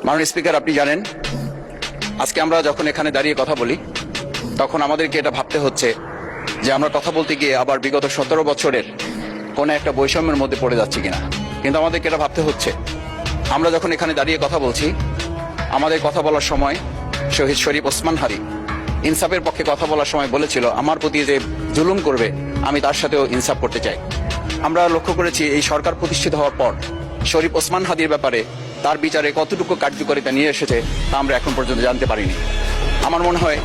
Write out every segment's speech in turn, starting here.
মাননীয় স্পিকার, আপনি জানেন আজকে আমরা যখন এখানে দাঁড়িয়ে কথা বলি তখন আমাদেরকে এটা ভাবতে হচ্ছে যে আমরা কথা বলতে গিয়ে আবার বিগত 17 বছরের কোনো একটা বৈষম্যের মধ্যে পড়ে যাচ্ছি কিনা। কিন্তু আমাদেরকে এটা ভাবতে হচ্ছে, আমরা যখন এখানে দাঁড়িয়ে কথা বলছি, আমাদের কথা বলার সময় শহীদ শরীফ ওসমান হাদি ইনসাফের পক্ষে কথা বলার সময় বলেছিল, আমার প্রতি যে জুলুম করবে আমি তার সাথেও ইনসাফ করতে চাই। আমরা লক্ষ্য করেছি এই সরকার প্রতিষ্ঠিত হওয়ার পর শরীফ ওসমান হাদির ব্যাপারে তার বিচারে কতটুকু কার্যকারিতা নিয়ে এসেছে তা আমরা এখন পর্যন্ত জানতে পারিনি। আমার মনে হয়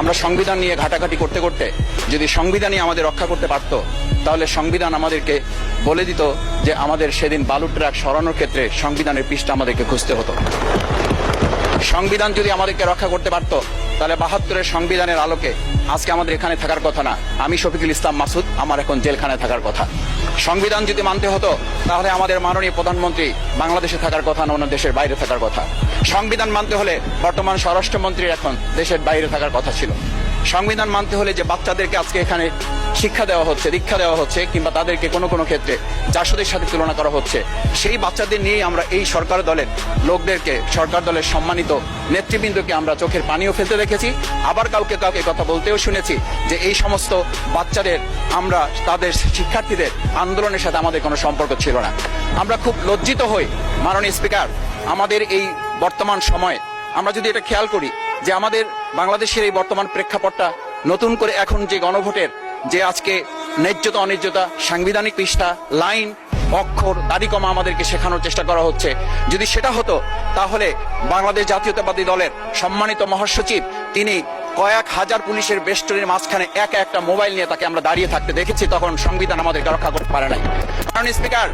আমরা সংবিধান নিয়ে ঘাটাঘাটি করতে করতে যদি সংবিধানই আমাদের রক্ষা করতে পারত, তাহলে সংবিধান আমাদেরকে বলে দিত যে আমাদের সেদিন বালু ট্রাক সরানোর ক্ষেত্রে সংবিধানের পৃষ্ঠা আমাদেরকে খুঁজতে হতো। সংবিধান যদি আমাদেরকে রক্ষা করতে পারত, তাহলে 72-এর সংবিধানের আলোকে আজকে আমাদের এখানে থাকার কথা না, আমি শফিকুল ইসলাম মাসুদ আমার এখন জেলখানায় থাকার কথা। সংবিধান যদি মানতে হতো, তাহলে আমাদের মাননীয় প্রধানমন্ত্রী বাংলাদেশে থাকার কথা না, অন্য দেশের বাইরে থাকার কথা। সংবিধান মানতে হলে বর্তমান স্বরাষ্ট্রমন্ত্রীর এখন দেশের বাইরে থাকার কথা ছিল। সংবিধান মানতে হলে যে বাচ্চাদেরকে আজকে এখানে শিক্ষা দেওয়া হচ্ছে, দীক্ষা দেওয়া হচ্ছে, কিংবা তাদেরকে কোনো কোনো ক্ষেত্রে জাসদের সাথে তুলনা করা হচ্ছে, সেই বাচ্চাদের নিয়েই আমরা এই সরকার দলের লোকদেরকে, সরকার দলের সম্মানিত নেতৃবৃন্দকে আমরা চোখের পানিও ফেলতে দেখেছি। আবার কাউকে কাউকে কথা বলতেও শুনেছি যে এই সমস্ত বাচ্চাদের, আমরা তাদের শিক্ষার্থীদের আন্দোলনের সাথে আমাদের কোনো সম্পর্ক ছিল না। আমরা খুব লজ্জিত হই মাননীয় স্পিকার, আমাদের এই বর্তমান সময়ে আমরা যদি এটা খেয়াল করি যে আমাদের বাংলাদেশের এই বর্তমান প্রেক্ষাপটটা নতুন করে এখন যে গণভোটের যে আজকে ন্যায্যতা অন্যায্যতা, সাংবিধানিক পৃষ্ঠা, লাইন, অক্ষর, দাড়িকমা আমাদেরকে শেখানোর চেষ্টা করা হচ্ছে, যদি সেটা হতো তাহলে বাংলাদেশ জাতীয়তাবাদী দলের সম্মানিত মহাসচিব তিনি কয়েক হাজার পুলিশের বেষ্টনীর মাঝখানে একা একটা মোবাইল নিয়ে তাকে আমরা দাঁড়িয়ে থাকতে দেখেছি, তখন সংবিধান আমাদেরকে রক্ষা করতে পারে নাই। কারণ স্পিকার,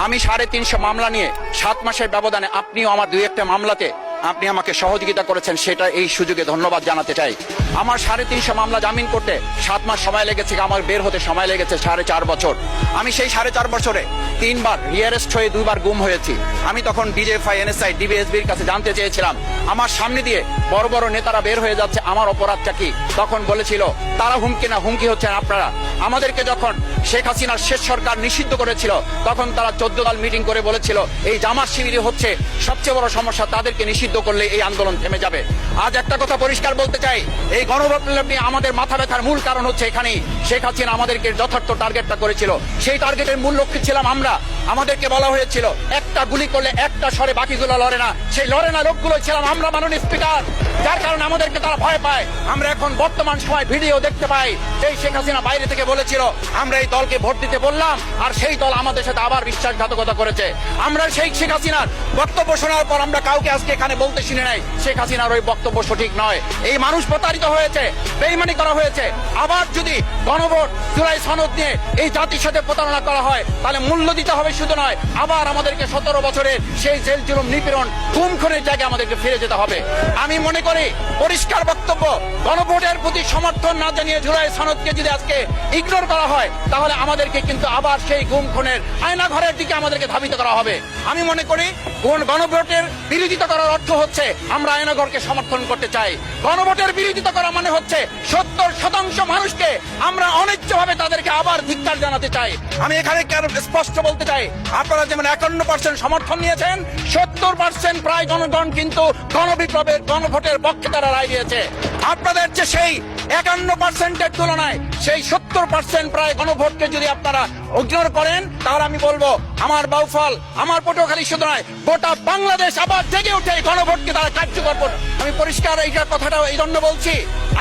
আমি 350 মামলা নিয়ে 7 মাসের ব্যবধানে, আপনিও আমার 2-1টা মামলাতে আপনি আমাকে সহযোগিতা করেছেন, সেটা এই সুযোগে ধন্যবাদ জানাতে চাই। আমার 350 মামলা জামিন করতে 7 মাস সময় লেগেছে, আমার বের হতে সময় লেগেছে 4.5 বছর। আমি সেই 4.5 বছরে 3 বার রিয়ারেস্ট হয়ে 2 বার গুম হয়েছি। আমি তখন ডিজিএফআই, এনএসআই, ডিবিএসবির কাছে জানতে চেয়েছিলাম, আমার সামনে দিয়ে বড় বড় নেতারা বের হয়ে যাচ্ছে, আমার অপরাধটা কি? তখন বলেছিল তারা হুমকি না, হুমকি হচ্ছেন আপনারা। আমাদেরকে যখন শেখ হাসিনার শেষ সরকার নিষিদ্ধ করেছিল, তখন তারা 14 দল মিটিং করে বলেছিল এই জামাত শিবিরই হচ্ছে সবচেয়ে বড় সমস্যা, তাদেরকে নিষিদ্ধ করলে এই আন্দোলন থেমে যাবে। আজ একটা কথা পরিষ্কার বলতে চাই, এই গণবিপ্লব নিয়ে আমাদের মাথা ব্যথার মূল কারণ হচ্ছে এখানেই শেখ হাসিনা আমাদেরকে যথার্থ টার্গেটটা করেছিল। সেই টার্গেটের মূল লক্ষ্য ছিলাম আমরা। আমাদেরকে বলা হয়েছিল একটা গুলি করলে একটা সরে বাকিগুলো লড়ে না, সেই লড়ে না লোকগুলো ছিলাম আমরা মাননীয় স্পিকার, যার কারণে আমাদেরকে তারা ভয় পায়। আমরা এখন বর্তমান সময় ভিডিও দেখতে পাই, সেই শেখ হাসিনা বাইরে থেকে বলেছিল আমরা এই দলকে ভোট দিতে বললাম, আর সেই দল আমাদের সাথে আবার বিশ্বাসঘাতকতা করেছে। আমরা সেই শেখ হাসিনার বক্তব্য শোনার পর আমরা কাউকে আজকে এখানে বলতে শুনি নাই শেখ হাসিনার ওই বক্তব্য সঠিক নয়, এই মানুষ প্রতারিত হয়েছে, বেইমানি করা হয়েছে। আবার যদি গণভোট, জুলাই সনদ নিয়ে এই জাতির সাথে প্রতারণা করা হয়, তাহলে মূল্য দিতে হবে শুধু নয়, আবার আমাদেরকে 17 বছরের সেই জেল জুলুম, নিপীড়ন, খুন খুনের জায়গায় আমাদেরকে ফিরে যেতে হবে। আমি মনে করি পরিষ্কার বক্তব্য, গণভোটের প্রতি সমর্থন না জানিয়ে জুলাই সনদকে যদি আজকে ইগনোর করা হয়, তাহলে আমাদেরকে কিন্তু আবার সেই গুম খুনের আয়না ঘরের দিকে আমাদেরকে ধাবিত করা হবে। আমি মনে করি গণভোটের বিরোধিতা করার অর্থ হচ্ছে আমরা আয়নাঘরকে সমর্থন করতে চাই। গণভোটের বিরোধিতা করা মানে হচ্ছে 70% মানুষকে আমরা অনিচ্ছভাবে তাদেরকে আবার ধিক্কার জানাতে চাই। আমি এখানে স্পষ্ট বলতে চাই, আপনারা যেমন 51% সমর্থন নিয়েছেন, 70% প্রায় জনগণ কিন্তু গণবিপ্লবের, গণভোটের পক্ষে তারা রায় দিয়েছে। আপনাদের যে সেই 51%-এর তুলনায় সেই 70% প্রায় গণভোটকে যদি আপনারা ইগনোর করেন, তাহলে আমি বলবো আমার বাউফল, আমার পটুয়াখালী শুধু নয়, গোটা বাংলাদেশ আবার জেগে উঠে গণভোটকে তারা কার্যকর করবে। আমি পরিষ্কার এই কথাটা এই জন্য বলছি,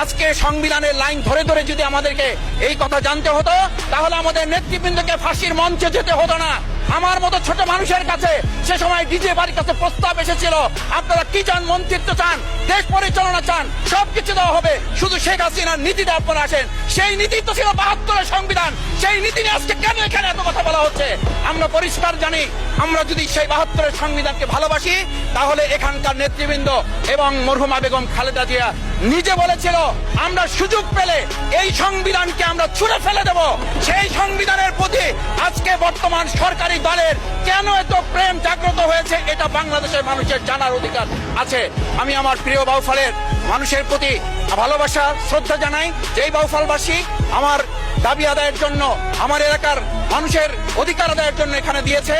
আজকে সংবিধানের লাইন ধরে ধরে যদি আমাদেরকে এই কথা জানতে হতো, তাহলে আমাদের নেতৃবৃন্দকে ফাঁসির মঞ্চে যেতে হতো না। আমার মতো ছোট মানুষের কাছে সে সময় ডিজিএফআইয়ের কাছে প্রস্তাব এসেছিল, আপনারা কি চান, মন্ত্রিত্ব চান, দেশ পরিচালনা চান, সবকিছু দেওয়া হবে, শুধু শেখ হাসিনার নীতিতে আপনারা আসেন। সেই নীতি তো ছিল 72-এর সংবিধান, সেই নীতি নিয়ে আজকে কেন এখানে এত কথা বলা হচ্ছে? আমরা পরিষ্কার জানি, আমরা যদি সেই 72-এর সংবিধানকে ভালোবাসি, তাহলে এখানকার নেতৃবৃন্দ এবং মরহুমা বেগম খালেদা জিয়া নিজে বলেছিল আমরা সুযোগ পেলে এই সংবিধানকে আমরা ছুঁড়ে ফেলে দেব। সেই সংবিধানের প্রতি আজকে বর্তমান সরকারি দলের কেন এত প্রেম জাগ্রত হয়েছে, এটা বাংলাদেশের মানুষের জানার অধিকার আছে। আমি আমার প্রিয় বাউফলের মানুষের প্রতি ভালোবাসা, শ্রদ্ধা জানাই। যেই বাউফলবাসী আমার দাবি আদায়ের জন্য, আমার এলাকার মানুষের অধিকার আদায়ের জন্য এখানে দিয়েছে,